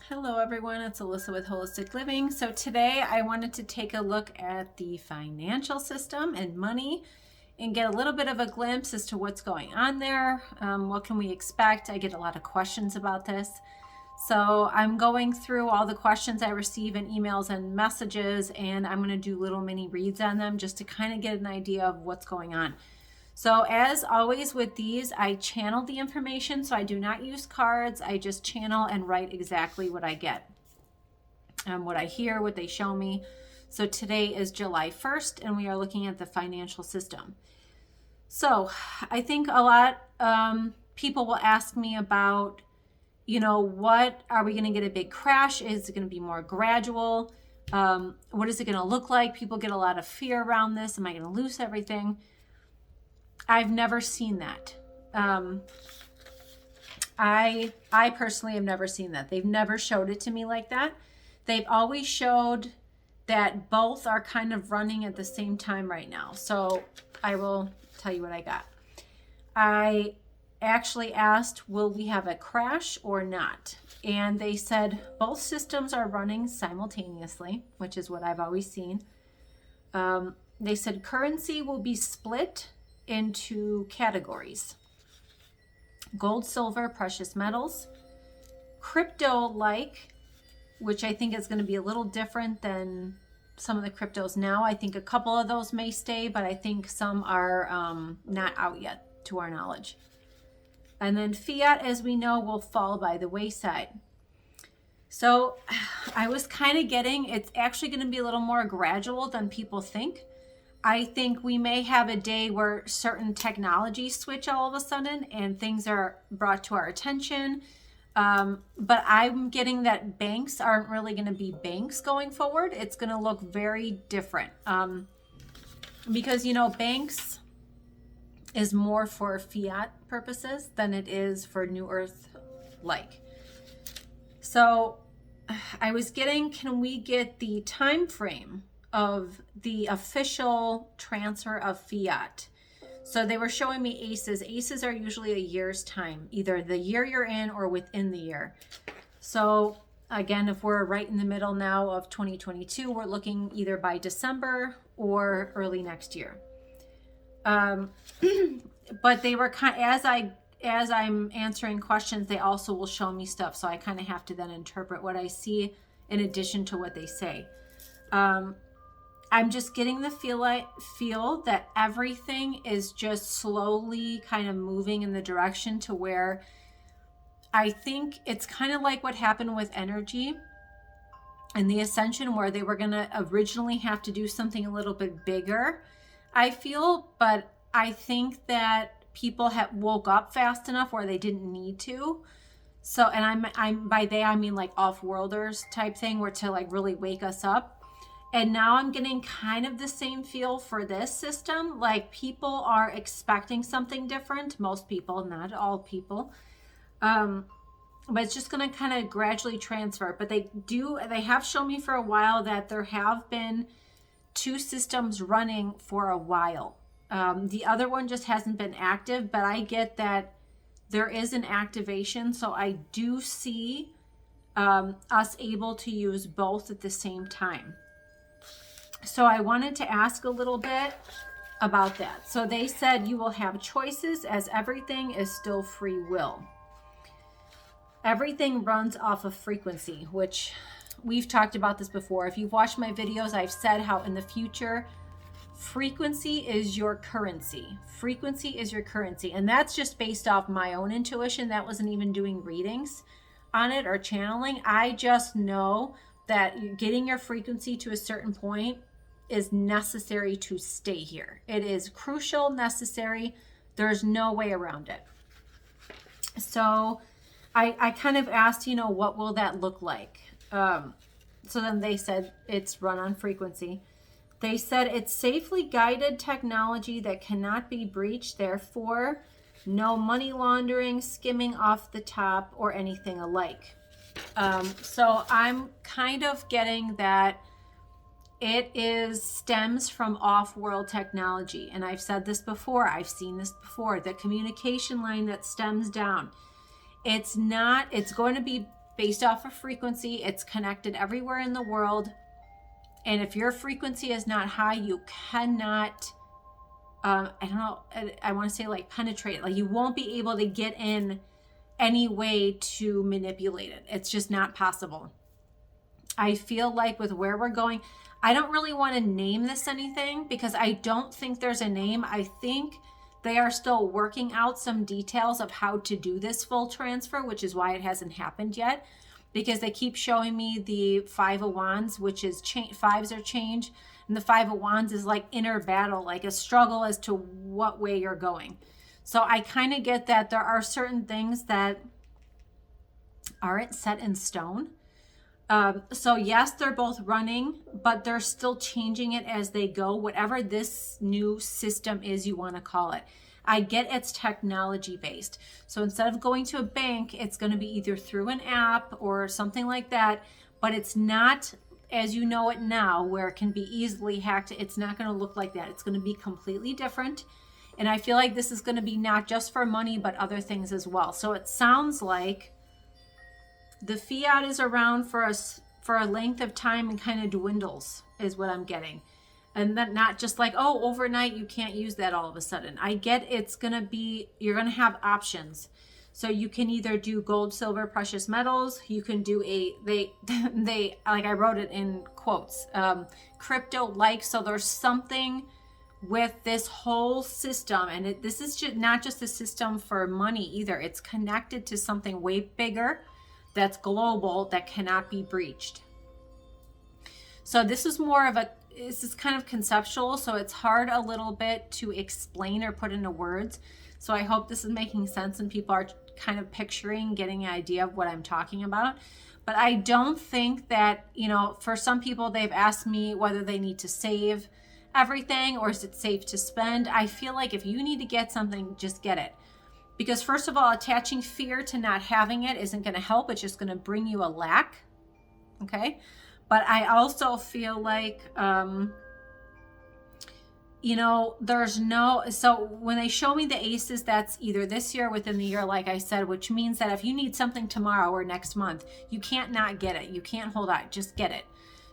Hello everyone, it's Alyssa with Holistic Living. So today I wanted to take a look at the financial system and money and get a little bit of a glimpse as to what's going on there. What can we expect? I get a lot of questions about this. So I'm going through all the questions I receive in emails and messages, and I'm going to do little mini reads on them just to kind of get an idea of what's going on. So as always with these, I channel the information, so I do not use cards. I just channel and write exactly what I get, what I hear, what they show me. So today is July 1st, and we are looking at the financial system. So I think a lot people will ask me about, what are we going to get a big crash? Is it going to be more gradual? What is it going to look like? People get a lot of fear around this. Am I going to lose everything? I've never seen that. I personally have never seen that. They've never showed it to me like that. They've always showed that both are kind of running at the same time right now. So I will tell you what I got. I actually asked, will we have a crash or not? And they said both systems are running simultaneously, which is what I've always seen. They said currency will be split into categories: gold, silver, precious metals, crypto-like, which I think is going to be a little different than some of the cryptos now. I think a couple of those may stay, but I think some are not out yet to our knowledge. And then fiat, as we know, will fall by the wayside. So I was kind of getting, it's actually going to be a little more gradual than people think. I think we may have a day where certain technologies switch all of a sudden and things are brought to our attention. But I'm getting that banks aren't really going to be banks going forward. It's going to look very different. Because, banks is more for fiat purposes than it is for New Earth like. So I was getting, can we get the time frame of the official transfer of fiat? So they were showing me ACEs. ACEs are usually a year's time, either the year you're in or within the year. So again, if we're right in the middle now of 2022, we're looking either by December or early next year. But they were as I'm answering questions, they also will show me stuff. So I kind of have to then interpret what I see in addition to what they say. I'm just getting the feel that everything is just slowly kind of moving in the direction to where I think it's kind of like what happened with energy and the ascension, where they were going to originally have to do something a little bit bigger, I feel, but I think that people woke up fast enough where they didn't need to. So, and I'm by they, I mean like off-worlders type thing, where to like really wake us up. And now I'm getting kind of the same feel for this system. Like people are expecting something different. Most people, not all people. But it's just going to kind of gradually transfer. But they have shown me for a while that there have been two systems running for a while. The other one just hasn't been active, but I get that there is an activation. So I do see us able to use both at the same time. So I wanted to ask a little bit about that. So they said you will have choices, as everything is still free will. Everything runs off of frequency, which we've talked about this before. If you've watched my videos, I've said how in the future, frequency is your currency. Frequency is your currency. And that's just based off my own intuition. That wasn't even doing readings on it or channeling. I just know that getting your frequency to a certain point is necessary to stay here. It is crucial, necessary. There's no way around it. So I kind of asked, what will that look like? So then they said it's run on frequency. They said it's safely guided technology that cannot be breached. Therefore, no money laundering, skimming off the top, or anything alike. So I'm kind of getting that it stems from off-world technology. And I've said this before, I've seen this before, the communication line that stems down. It's going to be based off of frequency. It's connected everywhere in the world. And if your frequency is not high, you cannot, I don't know, I want to say like penetrate it. Like you won't be able to get in any way to manipulate it. It's just not possible. I feel like with where we're going, I don't really want to name this anything because I don't think there's a name. I think they are still working out some details of how to do this full transfer, which is why it hasn't happened yet, because they keep showing me the Five of Wands, which is fives are change. And the Five of Wands is like inner battle, like a struggle as to what way you're going. So I kind of get that there are certain things that aren't set in stone. So yes, they're both running, but they're still changing it as they go, whatever this new system is you want to call it. I get it's technology based. So instead of going to a bank, it's going to be either through an app or something like that, but it's not as you know it now where it can be easily hacked. It's not going to look like that. It's going to be completely different. And I feel like this is going to be not just for money, but other things as well. So it sounds like the fiat is around for us for a length of time and kind of dwindles is what I'm getting. And that not just like, oh, overnight, you can't use that all of a sudden. I get it's going to be, you're going to have options. So you can either do gold, silver, precious metals. You can do they like I wrote it in quotes, crypto-like. So there's something with this whole system. And this is just not just a system for money either. It's connected to something way bigger that's global that cannot be breached. So this is kind of conceptual, so it's hard a little bit to explain or put into words. So I hope this is making sense and people are kind of picturing, getting an idea of what I'm talking about. But I don't think that, for some people, they've asked me whether they need to save everything or is it safe to spend. I feel like if you need to get something, just get it. Because first of all, attaching fear to not having it isn't going to help. It's just going to bring you a lack. Okay. But I also feel like, so when they show me the aces, that's either this year, within the year, like I said, which means that if you need something tomorrow or next month, you can't not get it. You can't hold on, just get it.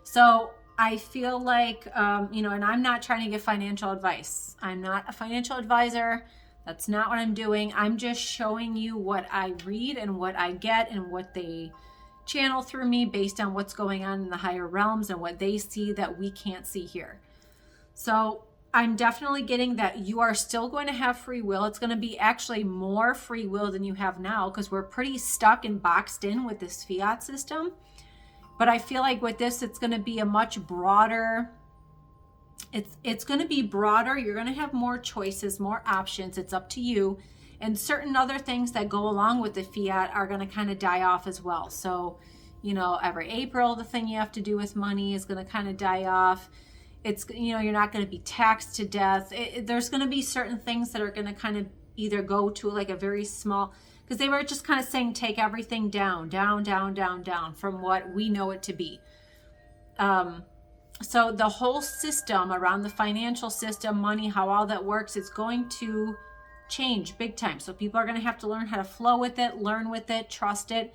So I feel like, and I'm not trying to give financial advice. I'm not a financial advisor. That's not what I'm doing. I'm just showing you what I read and what I get and what they channel through me based on what's going on in the higher realms and what they see that we can't see here. So I'm definitely getting that you are still going to have free will. It's going to be actually more free will than you have now because we're pretty stuck and boxed in with this fiat system. But I feel like with this, it's going to be a much broader, it's going to be broader. You're going to have more choices, more options. It's up to you. And certain other things that go along with the fiat are going to kind of die off as well. So, every April, the thing you have to do with money is going to kind of die off. It's, you're not going to be taxed to death. There's going to be certain things that are going to kind of either go to like a very small, because they were just kind of saying, take everything down from what we know it to be. So the whole system around the financial system, money, how all that works, is going to change big time. So people are going to have to learn how to flow with it, learn with it, trust it,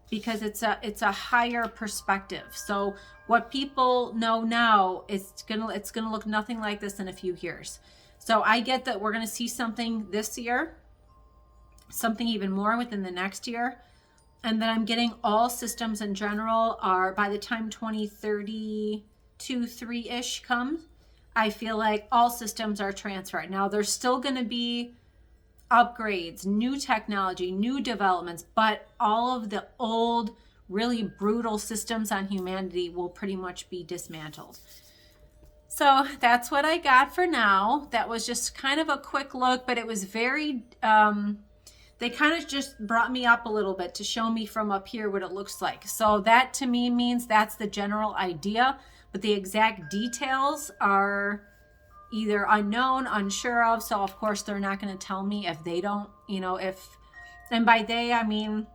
because it's a higher perspective. So what people know now, it's gonna look nothing like this in a few years. So I get that we're going to see something this year, something even more within the next year. And then I'm getting all systems in general are, by the time 2032, 3-ish comes, I feel like all systems are transferred. Now there's still going to be upgrades, new technology, new developments, but all of the old, really brutal systems on humanity will pretty much be dismantled. So that's what I got for now. That was just kind of a quick look, but it was very, they kind of just brought me up a little bit to show me from up here what it looks like. So that to me means that's the general idea, but the exact details are either unknown, unsure of. So of course they're not going to tell me if they don't, and by they, I mean,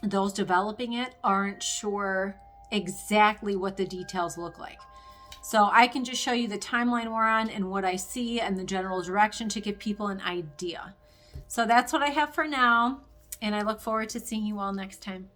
those developing it aren't sure exactly what the details look like. So I can just show you the timeline we're on and what I see and the general direction to give people an idea. So that's what I have for now. And I look forward to seeing you all next time.